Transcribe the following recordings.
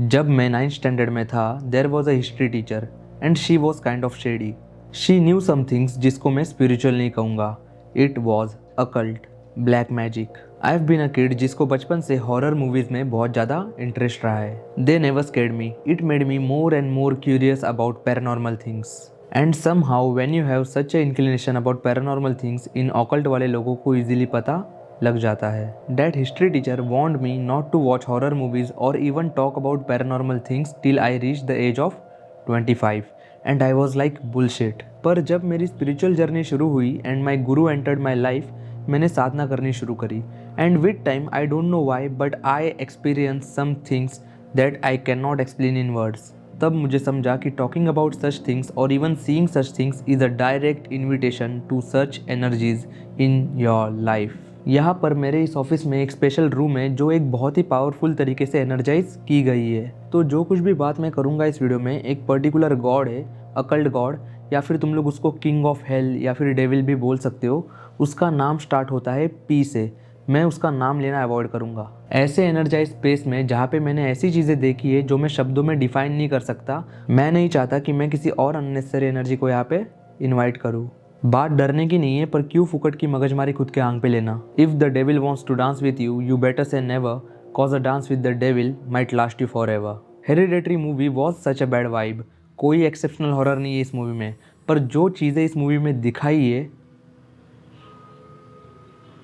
जब मैं 9th standard में था there was a history teacher and she was kind of shady. She knew some things जिसको मैं स्पिरिचुअल नहीं कहूँगा। It was occult, black magic. I have been a kid जिसको बचपन से हॉरर मूवीज में बहुत ज़्यादा इंटरेस्ट रहा है। They never scared me, it made me more and more curious about paranormal things. And somehow when you have such A inclination about paranormal things, in occult वाले लोगों को इजीली पता लग जाता है। That history teacher warned me not to watch horror movies or even talk about paranormal things till I reached the age of 25 and I was like bullshit। पर जब मेरी स्पिरिचुअल जर्नी शुरू हुई and my Guru entered my life, मैंने साधना करनी शुरू करी। And with time I don't know why but I experience some things that I can not explain in words. तब मुझे समझा कि टॉकिंग अबाउट सच थिंग्स और even seeing such things is a direct invitation to such energies in your life. यहाँ पर मेरे इस office में एक स्पेशल रूम है जो एक बहुत ही पावरफुल तरीके से एनर्जाइज की गई है। तो जो कुछ भी बात मैं करूँगा इस वीडियो में, एक पर्टिकुलर गॉड है, अकल्ट गॉड, या फिर तुम लोग उसको किंग ऑफ हेल या फिर डेविल भी बोल सकते हो। उसका नाम स्टार्ट होता है पी से। मैं उसका नाम लेना अवॉइड करूँगा। ऐसे एनर्जाइज स्पेस में जहाँ पे मैंने ऐसी चीज़ें देखी है जो मैं शब्दों में डिफाइन नहीं कर सकता, मैं नहीं चाहता कि मैं किसी और अननेसेसरी एनर्जी को यहाँ पे इन्वाइट करूँ। बात डरने की नहीं है, पर क्यों फुकट की मगजमारी खुद के आंख पे लेना। If the devil wants to dance with you, you better say never, cause a dance with the devil might last you forever. Hereditary movie was such a bad vibe. कोई एक्सेप्शनल हॉरर नहीं है इस movie में, पर जो चीज़ें इस movie में दिखाई है,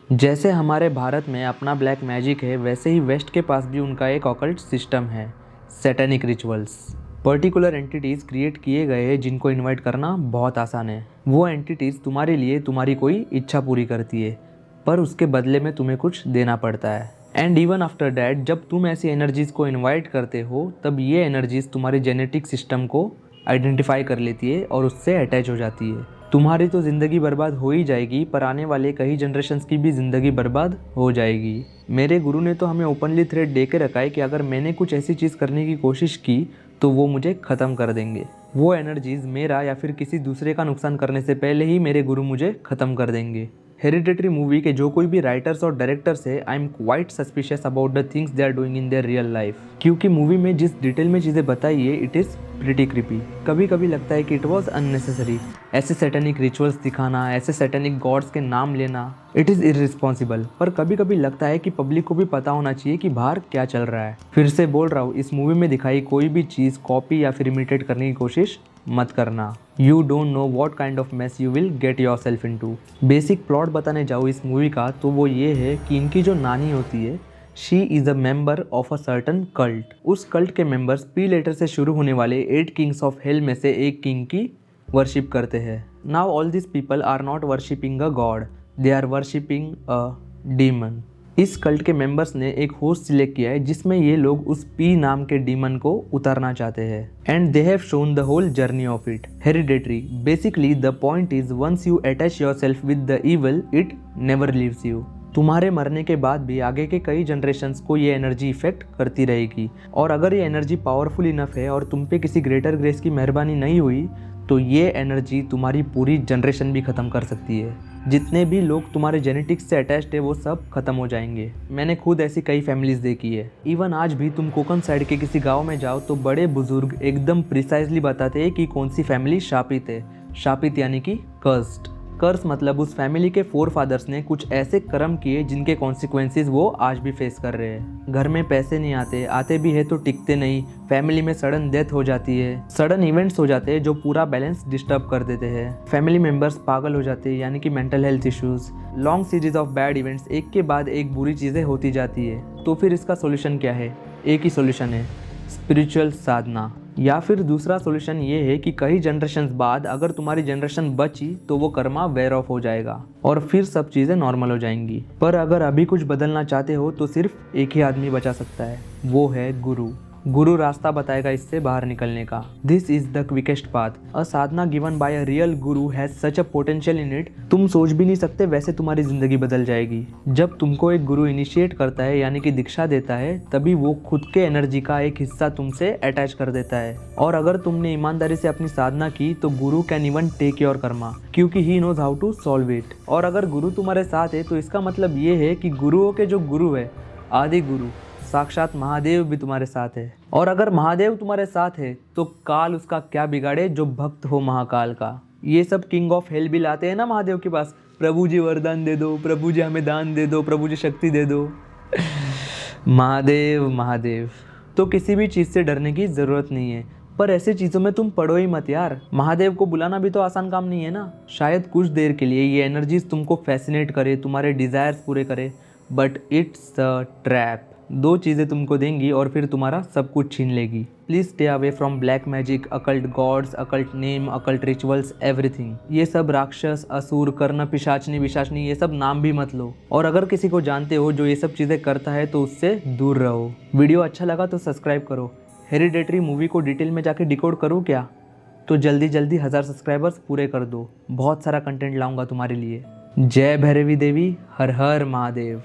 जैसे हमारे भारत में अपना ब्लैक मैजिक है, वैसे ही वेस्ट के पास भी उनका एक ऑकल्ट सिस्टम है, satanic rituals. Particular entities create किए गए हैं जिनको इनवाइट करना बहुत आसान है। वो एंटिटीज़ तुम्हारे लिए तुम्हारी कोई इच्छा पूरी करती है, पर उसके बदले में तुम्हें कुछ देना पड़ता है। एंड इवन आफ्टर डैट, जब तुम ऐसी एनर्जीज़ को इनवाइट करते हो, तब ये एनर्जीज़ तुम्हारे जेनेटिक सिस्टम को आइडेंटिफाई कर लेती है और उससे अटैच हो जाती है। तुम्हारी तो ज़िंदगी बर्बाद हो ही जाएगी, पर आने वाले कई जनरेशन्स की भी ज़िंदगी बर्बाद हो जाएगी। मेरे गुरु ने तो हमें ओपनली थ्रेट दे के रखा है कि अगर मैंने कुछ ऐसी चीज़ करने की कोशिश की तो वो मुझे ख़त्म कर देंगे। वो एनर्जीज़ मेरा या फिर किसी दूसरे का नुकसान करने से पहले ही मेरे गुरु मुझे ख़त्म कर देंगे। हेरिडेटरी मूवी के जो कोई भी राइटर्स और डायरेक्टर्स है, I am quite suspicious about the things they are doing in their real life. क्योंकि मूवी में जिस डिटेल में चीज़ें बताई है, इट इज़ प्रिटी क्रिपी। कभी कभी लगता है कि इट वॉज अननेसेसरी। ऐसे सैटेनिक रिचुअल्स दिखाना, ऐसे सैटेनिक गॉड्स के नाम लेना, इट इज़ इररिस्पॉन्सिबल। पर कभी कभी लगता है कि पब्लिक को भी पता होना चाहिए कि बाहर क्या चल रहा है। फिर से बोल रहा हूँ, इस मूवी में दिखाई कोई भी चीज़ कॉपी या फिर इमिटेट करने की कोशिश मत करना। You don't know what kind of mess you will get yourself into. Basic plot बताने जाऊँ इस मूवी का, तो वो ये है कि इनकी जो नानी होती है, she is a member of a certain cult. उस कल्ट के मेंबर्स पी लेटर से शुरू होने वाले 8 किंग्स ऑफ हेल में से एक किंग की वर्शिप करते हैं। Now all this people are not worshipping a god, they are worshipping a demon. इस कल्ट के मेंबर्स ने एक होस्ट सिलेक्ट किया है जिसमें ये लोग उस पी नाम के डीमन को उतारना चाहते हैं। And they have shown the whole journey of it. Hereditary, basically the point is once you attach yourself with the evil, it never leaves you. तुम्हारे मरने के बाद भी आगे के कई जनरेशन्स को ये एनर्जी इफेक्ट करती रहेगी। और अगर ये एनर्जी पावरफुल इनफ है और तुम पे किसी ग्रेटर ग्रेस की मेहरबानी नहीं हुई, तो ये एनर्जी तुम्हारी पूरी जनरेशन भी ख़त्म कर सकती है। जितने भी लोग तुम्हारे जेनेटिक्स से अटैच्ड है, वो सब खत्म हो जाएंगे। मैंने खुद ऐसी कई फैमिलीज देखी है। इवन आज भी तुम कोकन साइड के किसी गांव में जाओ तो बड़े बुजुर्ग एकदम प्रिसाइजली बताते हैं कि कौन सी फैमिली शापित है। शापित यानी कि कर्स्ड। कर्स मतलब उस फैमिली के फोर फादर्स ने कुछ ऐसे कर्म किए जिनके कॉन्सिक्वेंसेस वो आज भी फेस कर रहे हैं। घर में पैसे नहीं आते, आते भी है तो टिकते नहीं। फैमिली में सडन डेथ हो जाती है, सडन इवेंट्स हो जाते हैं जो पूरा बैलेंस डिस्टर्ब कर देते हैं। फैमिली मेंबर्स पागल हो जाते हैं, यानी कि mental health issues. Long series of bad events, एक के बाद एक बुरी चीज़ें होती जाती है। तो फिर इसका सोल्यूशन क्या है? एक ही सोल्यूशन है, स्पिरिचुअल साधना। या फिर दूसरा सॉल्यूशन ये है कि कई जनरेशन्स बाद अगर तुम्हारी जनरेशन बची तो वो कर्मा वेयर ऑफ हो जाएगा और फिर सब चीज़ें नॉर्मल हो जाएंगी। पर अगर अभी कुछ बदलना चाहते हो तो सिर्फ एक ही आदमी बचा सकता है, वो है गुरु। गुरु रास्ता बताएगा इससे बाहर निकलने का। This is the quickest path. A sadhana given by a real guru has such a potential in it, तुम सोच भी नहीं सकते वैसे तुम्हारी जिंदगी बदल जाएगी। जब तुमको एक गुरु इनिशिएट करता है, यानी कि दीक्षा देता है, तभी वो खुद के एनर्जी का एक हिस्सा तुमसे अटैच कर देता है। और अगर तुमने ईमानदारी से अपनी साधना की तो guru can even take your karma, क्योंकि he knows how to solve it. और अगर गुरु तुम्हारे साथ है तो इसका मतलब ये है कि गुरुओं के जो गुरु है, आदि गुरु, साक्षात महादेव भी तुम्हारे साथ है। और अगर महादेव तुम्हारे साथ है तो काल उसका क्या बिगाड़े जो भक्त हो महाकाल का। ये सब किंग ऑफ हेल भी लाते हैं ना महादेव के पास, प्रभु जी वरदान दे दो, प्रभु जी हमें दान दे दो, प्रभु जी शक्ति दे दो। महादेव महादेव। तो किसी भी चीज़ से डरने की ज़रूरत नहीं है, पर ऐसे चीज़ों में तुम पड़ो ही मत यार। महादेव को बुलाना भी तो आसान काम नहीं है ना। शायद कुछ देर के लिए ये एनर्जीज तुमको फैसिनेट करे, तुम्हारे डिज़ायर्स पूरे करे, बट इट्स अ ट्रैप। दो चीज़ें तुमको देंगी और फिर तुम्हारा सब कुछ छीन लेगी। Please stay away from black magic, occult gods, occult name, occult rituals, everything. ये सब राक्षस, असुर, कर्ण, पिशाचनी, विशाचनी, ये सब नाम भी मत लो। और अगर किसी को जानते हो जो ये सब चीज़ें करता है तो उससे दूर रहो। वीडियो अच्छा लगा तो सब्सक्राइब करो। हेरिडेटरी मूवी को डिटेल में जाके डिकोड करूँ क्या? तो जल्दी जल्दी 1000 सब्सक्राइबर्स पूरे कर दो। बहुत सारा कंटेंट लाऊंगा तुम्हारे लिए। जय भैरवी देवी, हर हर महादेव।